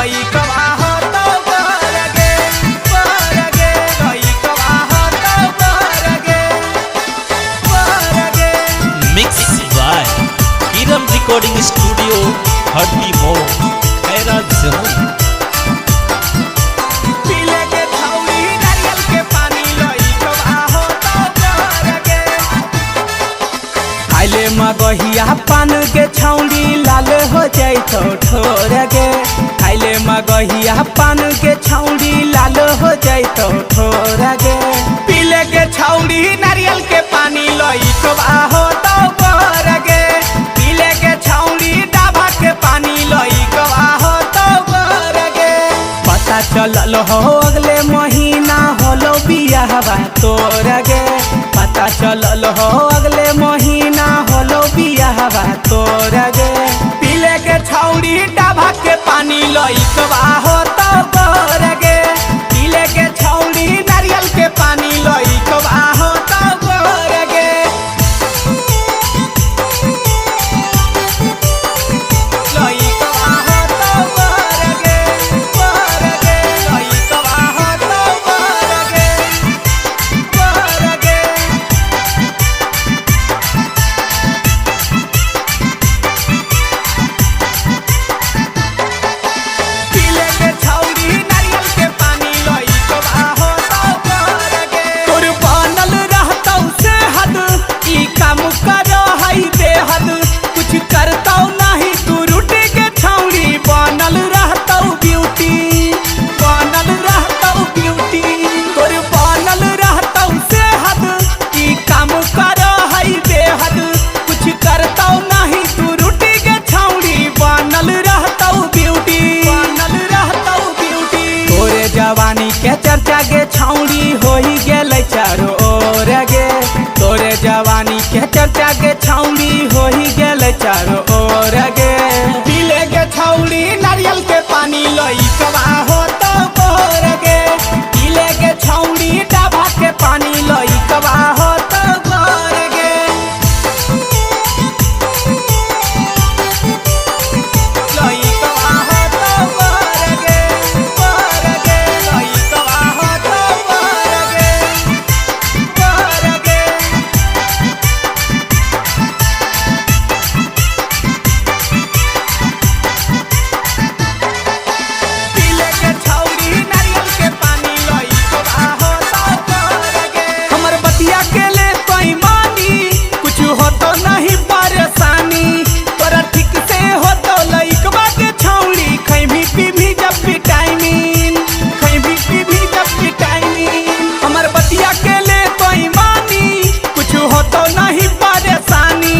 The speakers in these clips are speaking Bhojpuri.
लइकवा हो तो बरगे बरगे लइकवा हो तो बरगे बरगे। मिक्स बाय किरम रिकॉर्डिंग स्टूडियो हड्डी मोड़ खैरा जमुई। पीले के छौड़ी नारियल के पानी लइकवा हो तो बरगे। खाइले मगहिया पान के छौड़ी लाल हो जाई तो ठोरगे। खाइले मगहिया पान के छौड़ी लाल हो जाई तो ठोरगे। पीले के छौड़ी नारियल के पानी लइकवा हो तो बरगे। पीले के छौड़ी डाभा के पानी लइकवा हो तो बरगे। पता चलल हो अगले महीना होलो बियाहवा तोरगे। पता चलल हो अगले महीना होलो बियाहवा तोरगे। पीले के छौड़ी डाभा के पानी लइकवा हो तो बरगे। पीले के छौड़ी नारियल के पानी लइकवा हो तो बरगे। लइकवा हो तो बरगे बरगे लइकवा हो तो बरगे बरगे। पीले के छौड़ी नारियल के पानी लइकवा हो तो बरगे। तोर बनल रहतौ सेहत ई काम करो हई देहत। कुछ करतौ नहीं तू रूटी के छौड़ी बनल रहतौ ब्यूटी बनल रहतौ ब्यूटी। तोर बनल रहतौ सेहत ई काम करो हई देहत। कुछ करतौ नहीं तू रूटी के छौड़ी बनल रहतौ ब्यूटी बनल रहतौ ब्यूटी। तोरे जवानी के चर्चा गे छौड़ी होई गेलै चारो ओर गे। तोरे जवानी के चर्चा गे छौड़ी होई गेलै चारो ओर गे। पीले के छौड़ी नारियल के पानी लइकवा हो तो बरगे। पीले के छौड़ी डाभा के पानी लइकवा हो तो बरगे। लइकवा हो तो बरगे बरगे लइकवा हो तो बरगे बरगे। पीले के छौड़ी नारियल के पानी लइकवा हो तो बरगे। हमर बतिया के ले पैमानी कुछ हो तो नहीं परेशानी। तोरा ठीक से हो तो लइकवा के छौड़ी खैभी पीभी जब विटामिन खैभी पीभी जब विटामिन। हमर बतिया के ले पैमानी कुछ हो तो नहीं परेशानी।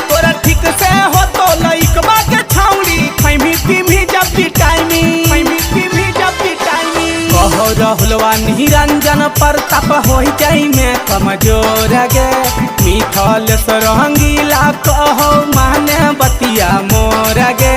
तोरा ठीक से हो तो लइकवा के छौड़ी खैभी पीभी जब विटामिन खैभी पीभी जब विटामिन। कहो रहुलवा निरंजन प्रताप होई जाई में कमजोर गे। मिथल सरंगीला कहो माने बतिया मोर गे।